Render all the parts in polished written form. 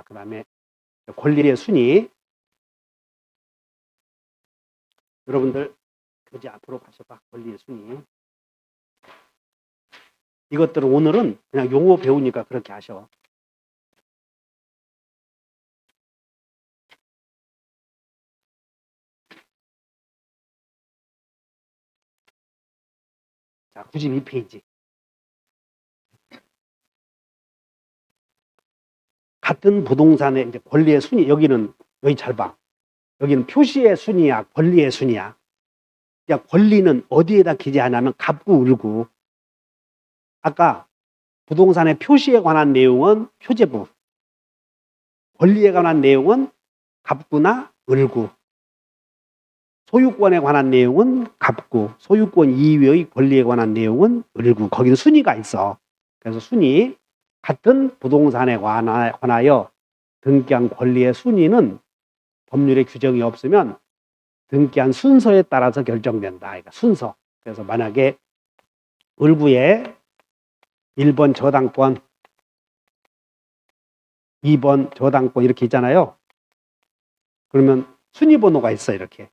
그 다음에 권리의 순위. 여러분들 이제 앞으로 가셔봐. 권리의 순위. 이것들은 오늘은 그냥 용어 배우니까 그렇게 하셔. 자, 92페이지. 같은 부동산의 이제 권리의 순위. 여기는 여기 잘 봐. 여기는 표시의 순위야, 권리의 순위야. 야, 권리는 어디에다 기재하냐면 갑구, 을구. 아까 부동산의 표시에 관한 내용은 표제부. 권리에 관한 내용은 갑구나 을구. 소유권에 관한 내용은 갑구. 소유권 이외의 권리에 관한 내용은 을구. 거기는 순위가 있어. 그래서 순위. 같은 부동산에 관하여 등기한 권리의 순위는 법률에 규정이 없으면 등기한 순서에 따라서 결정된다. 그러니까 순서. 그래서 만약에 을구에 1번 저당권, 2번 저당권 이렇게 있잖아요. 그러면 순위번호가 있어 이렇게.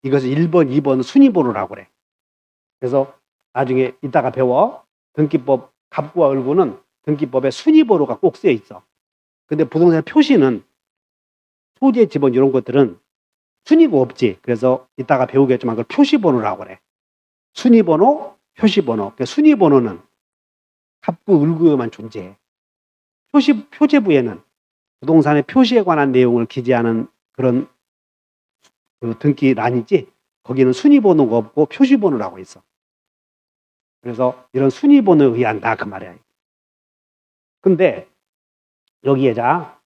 이것을 1번, 2번 순위번호라고 그래. 그래서 나중에 이따가 배워. 등기법 갑구와 을구는 등기법에 순위번호가 꼭 쓰여 있어. 근데 부동산 표시는 소재 지번 이런 것들은 순위가 없지. 그래서 이따가 배우겠지만 그걸 표시번호라고 그래. 순위번호, 표시번호. 그러니까 순위번호는 갑구, 을구에만 존재해. 표제부에는 부동산의 표시에 관한 내용을 기재하는 그런 그 등기란이지 거기는 순위번호가 없고 표시번호라고 있어. 그래서 이런 순위번호에 의한다 그 말이야. 근데 여기에 자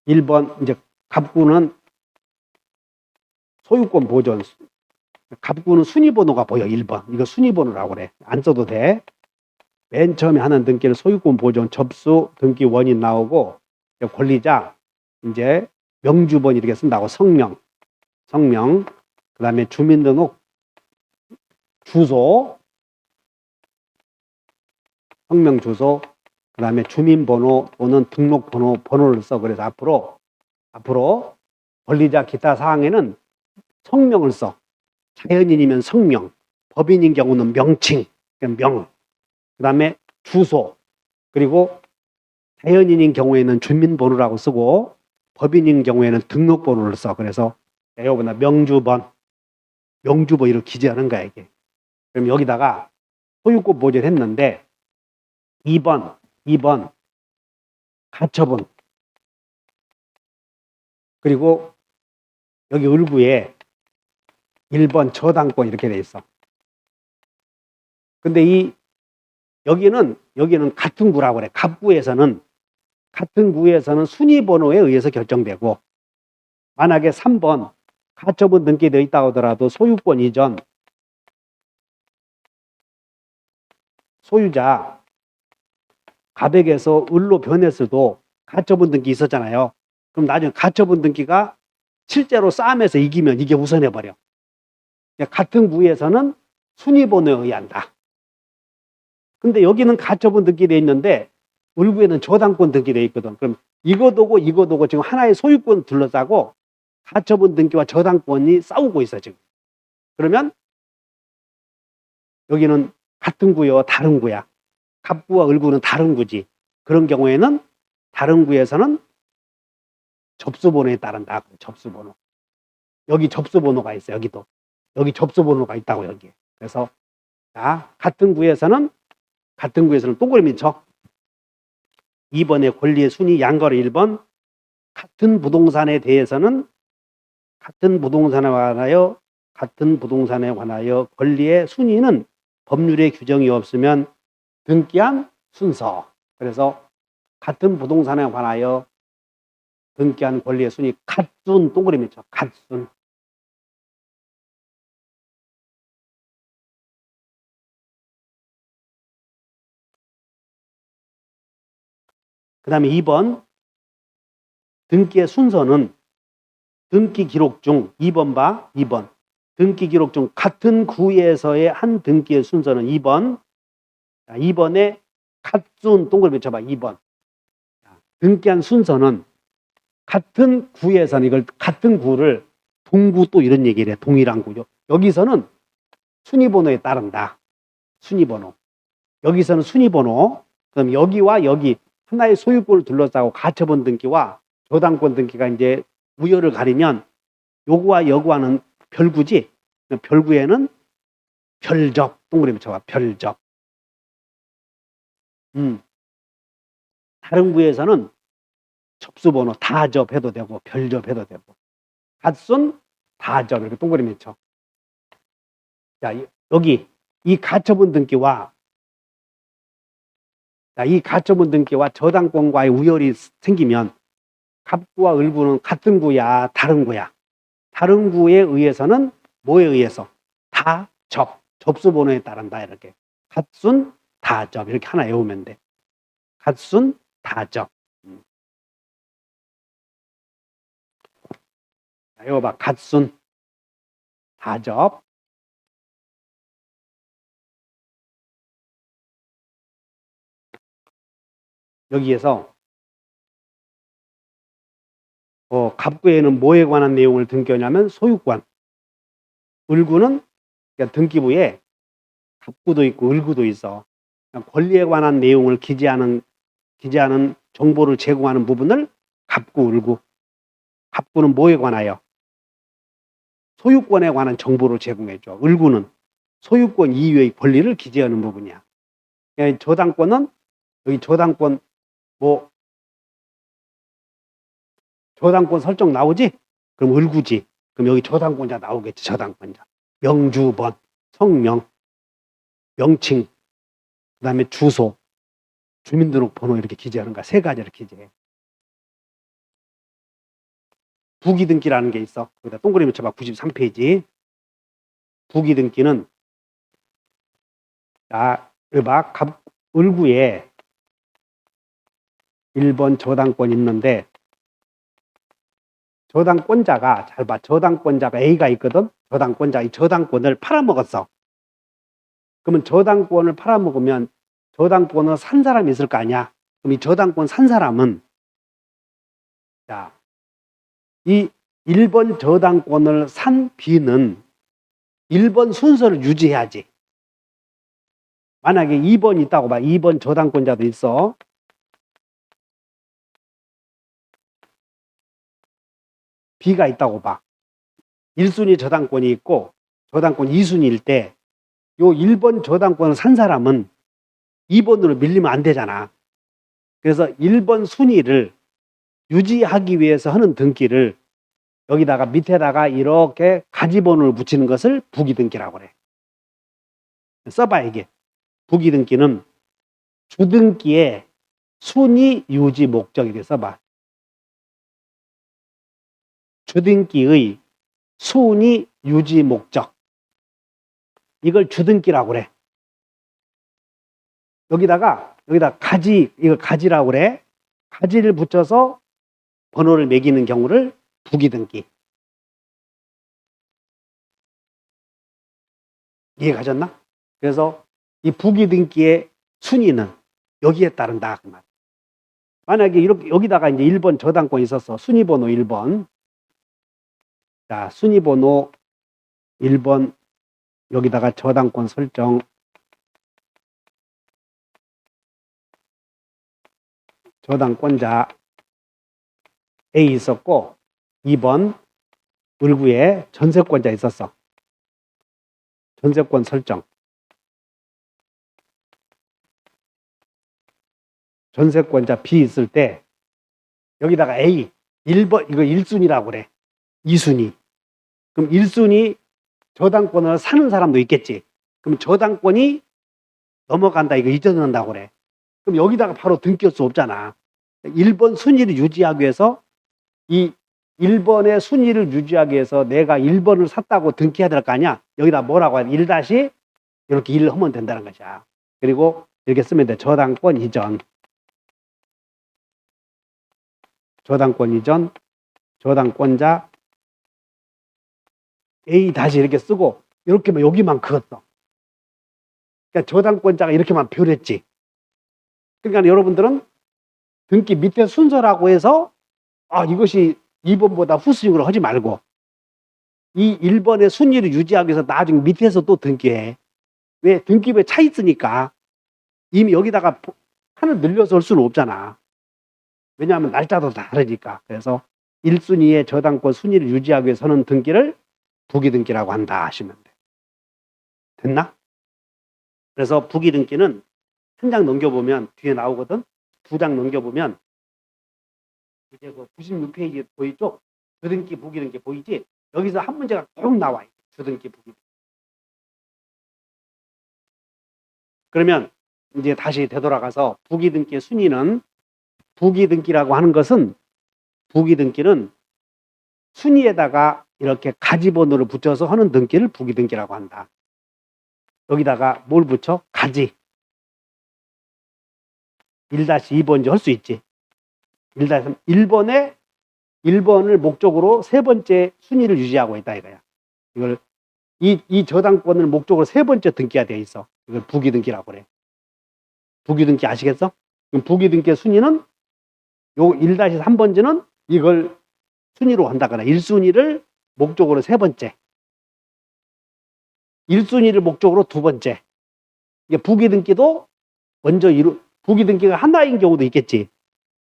1번 이제 갑구는 소유권 보존. 갑구는 순위번호가 보여. 1번. 이거 순위번호라고 그래. 안 써도 돼. 맨 처음에 하는 등기를 소유권 보존 접수 등기 원인 나오고 권리자 이제 명주번 이렇게 쓴다고. 성명 그 다음에 주민등록 주소 성명 주소 그 다음에 주민번호 또는 등록번호 번호를 써. 그래서 앞으로 권리자 기타 사항에는 성명을 써. 자연인이면 성명, 법인인 경우는 명칭, 명, 그 다음에 주소, 그리고 자연인인 경우에는 주민번호라고 쓰고 법인인 경우에는 등록번호를 써. 그래서 여기보다 명주번 이렇게 기재하는 거야 이게. 그럼 여기다가 소유권 보존을 했는데 2번 가처분 그리고 여기 을구에 1번 저당권 이렇게 돼 있어. 근데 여기는 같은 구라고 그래. 같은 구에서는 순위번호에 의해서 결정되고 만약에 3번 가처분 등기되어 있다고 하더라도 소유권 이전 소유자 갑액에서 을로 변했어도 가처분 등기 있었잖아요. 그럼 나중에 가처분 등기가 실제로 싸움에서 이기면 이게 우선해버려. 같은 구에서는 순위번호에 의한다. 근데 여기는 가처분 등기되어 있는데 을구에는 저당권 등기되어 있거든. 그럼 이거도고 지금 하나의 소유권 둘러싸고 가처분 등기와 저당권이 싸우고 있어 지금. 그러면 여기는 같은 구요, 다른 구야. 갑구와 을구는 다른 구지. 그런 경우에는 다른 구에서는 접수번호에 따른다. 접수번호. 여기 접수번호가 있어. 여기 접수번호가 있다고 여기. 그래서 자, 같은 구에서는 동그라미 쳐. 2번의 권리의 순위 양거래 1번 같은 부동산에 대해서는 같은 부동산에 관하여 권리의 순위는 법률에 규정이 없으면 등기한 순서. 그래서 같은 부동산에 관하여 등기한 권리의 순위 갓순 동그라미 쳐. 갓순. 그 다음에 2번 등기의 순서는 등기 기록 중 2번 봐. 2번 등기 기록 중 같은 구에서의 한 등기의 순서는 2번. 2번에 갓순 동그라미 쳐봐. 2번. 등기한 순서는 같은 구에서는 이걸 같은 구를 동구 또 이런 얘기를 해. 동일한 구죠. 여기서는 순위번호에 따른다. 순위번호. 여기서는 순위번호. 그럼 여기와 여기 하나의 소유권을 둘러싸고 가처분 등기와 저당권 등기가 이제 우열을 가리면 요구와 여구와는 별구지. 별구에는 별적 동그라미 쳐봐. 별적. 다른 구에서는 접수번호 다접해도 되고 별접해도 되고 갓순 다접 이렇게 동그라미 쳐. 자, 여기 이 가처분 등기와 저당권과의 우열이 생기면 갑구와 을구는 같은 구야 다른 구야. 다른 구에 의해서는 뭐에 의해서? 다접. 접수번호에 따른다 이렇게. 갓순 다접 이렇게 하나 외우면 돼. 갓순 다접. 자, 이거 봐. 갓순 다접. 여기에서 갑구에는 뭐에 관한 내용을 등기하냐면 소유권. 을구는 그러니까 등기부에 갑구도 있고 을구도 있어. 권리에 관한 내용을 기재하는 정보를 제공하는 부분을 갑구, 을구. 갑구는 뭐에 관하여? 소유권에 관한 정보를 제공해줘. 을구는 소유권 이외의 권리를 기재하는 부분이야. 저당권은 여기 저당권 저당권 설정 나오지? 그럼 을구지. 그럼 여기 저당권자 나오겠지. 저당권자. 명주번, 성명, 명칭, 그 다음에 주소, 주민등록번호 이렇게 기재하는 거야. 세 가지를 기재해. 부기등기라는 게 있어. 거기다 동그라미 쳐봐. 93페이지. 부기등기는 을구에 1번 저당권 있는데 저당권자가 잘 봐. 저당권자가 A가 있거든. 저당권자 이 저당권을 팔아먹었어. 그러면 저당권을 팔아먹으면 저당권을 산 사람이 있을 거 아니야. 그럼 이 저당권 산 사람은 이 1번 저당권을 산 B는 1번 순서를 유지해야지. 만약에 2번 있다고 봐. 2번 저당권자도 있어. B가 있다고 봐. 1순위 저당권이 있고 저당권 2순위일 때 요 1번 저당권을 산 사람은 2번으로 밀리면 안 되잖아. 그래서 1번 순위를 유지하기 위해서 하는 등기를 여기다가 밑에다가 이렇게 가지번호를 붙이는 것을 부기등기라고 그래. 써봐 이게. 부기등기는 주등기의 순위 유지 목적 이렇게 써봐. 주등기의 순위 유지 목적. 이걸 주등기라고 그래. 여기다 이걸 가지라고 그래. 가지를 붙여서 번호를 매기는 경우를 부기등기. 이해가셨나? 그래서 이 부기등기의 순위는 여기에 따른다. 그 말. 만약에 이렇게 여기다가 이제 1번 저당권이 있었어. 순위번호 1번. 자, 순위번호 1번 여기다가 저당권 설정. 저당권자 A 있었고 2번 을구에 전세권자 있었어. 전세권 설정. 전세권자 B 있을 때 여기다가 A 1번 이거 1순위라고 그래. 2순위. 그럼 1순위 저당권을 사는 사람도 있겠지. 그럼 저당권이 넘어간다 이거 잊어놓는다고 그래. 그럼 여기다가 바로 등기할 수 없잖아. 1번 순위를 유지하기 위해서 이 1번의 순위를 유지하기 위해서 내가 1번을 샀다고 등기해야 될 거 아니야. 여기다 뭐라고 해야 돼? 1 이렇게 1을 하면 된다는 것이야. 그리고 이렇게 쓰면 돼. 저당권 이전. 저당권 이전. 저당권자 A 다시 이렇게 쓰고 이렇게만 여기만 그었어. 그러니까 저당권자가 이렇게만 표했지. 그러니까 여러분들은 등기 밑에 순서라고 해서 이것이 2번보다 후순위로 하지 말고 이 1번의 순위를 유지하기 위해서 나중에 밑에서 또 등기해. 왜? 등기부에 차 있으니까 이미 여기다가 하나 늘려서 할 수는 없잖아. 왜냐하면 날짜도 다르니까. 그래서 1순위의 저당권 순위를 유지하기 위해서는 등기를 부기등기라고 한다 하시면 돼. 됐나? 그래서 부기등기는 한 장 넘겨보면 뒤에 나오거든. 2장 넘겨보면 이제 그 96페이지 보이죠? 주등기 부기등기 보이지? 여기서 한 문제가 꼭 나와요. 주등기 부기등기. 그러면 이제 다시 되돌아가서 부기등기의 순위는 부기등기라고 하는 것은 부기등기는 순위에다가 이렇게 가지번호를 붙여서 하는 등기를 부기등기라고 한다. 여기다가 뭘 붙여? 가지. 1-2번지 할 수 있지. 1번을 목적으로 세 번째 순위를 유지하고 있다 이거야. 이걸 이 저당권을 목적으로 세 번째 등기가 되어 있어. 이걸 부기등기라고 그래. 부기등기 아시겠어? 그럼 부기등기의 순위는 요 1-3번지는 이걸 순위로 한다거나 1순위를 목적으로 세 번째, 1순위를 목적으로 두 번째. 이게 부기등기도 먼저 부기등기가 하나인 경우도 있겠지.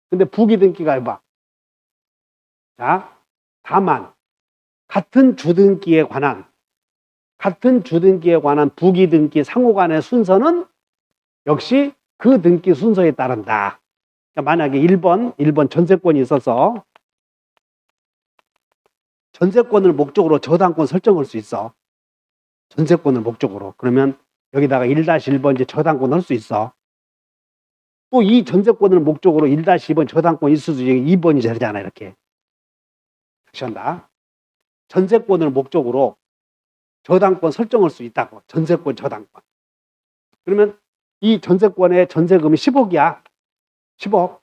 근데 부기등기가 해봐. 자, 다만 같은 주등기에 관한 부기등기 상호간의 순서는 역시 그 등기 순서에 따른다. 그러니까 만약에 1번 전세권이 있어서 전세권을 목적으로 저당권 설정할 수 있어. 전세권을 목적으로. 그러면 여기다가 1-1번지 저당권 할 수 있어. 또 이 전세권을 목적으로 1-2번 저당권 있을 수 있는 2번이 되잖아. 이렇게. 다시 한다. 전세권을 목적으로 저당권 설정할 수 있다고. 전세권 저당권. 그러면 이 전세권의 전세금이 10억이야. 10억.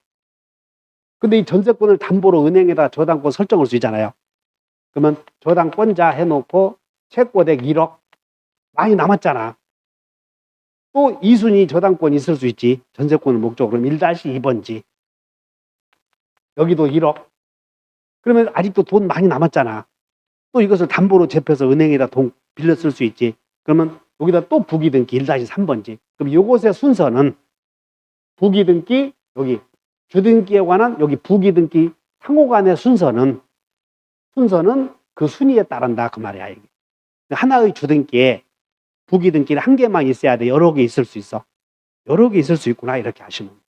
근데 이 전세권을 담보로 은행에다 저당권 설정할 수 있잖아요. 그러면 저당권자 해놓고 채권액 1억. 많이 남았잖아. 또 2순위 저당권이 있을 수 있지. 전세권을 목적으로. 그럼 1-2번지. 여기도 1억. 그러면 아직도 돈 많이 남았잖아. 또 이것을 담보로 제패서 은행에다 돈 빌려 쓸 수 있지. 그러면 여기다 또 부기등기 1-3번지. 그럼 이것의 순서는 부기등기, 여기 주등기에 관한 여기 부기등기 상호간의 순서는 그 순위에 따른다. 그 말이야. 이게. 하나의 주등기에 부기등기는 한 개만 있어야 돼. 여러 개 있을 수 있어. 여러 개 있을 수 있구나. 이렇게 하시면 돼.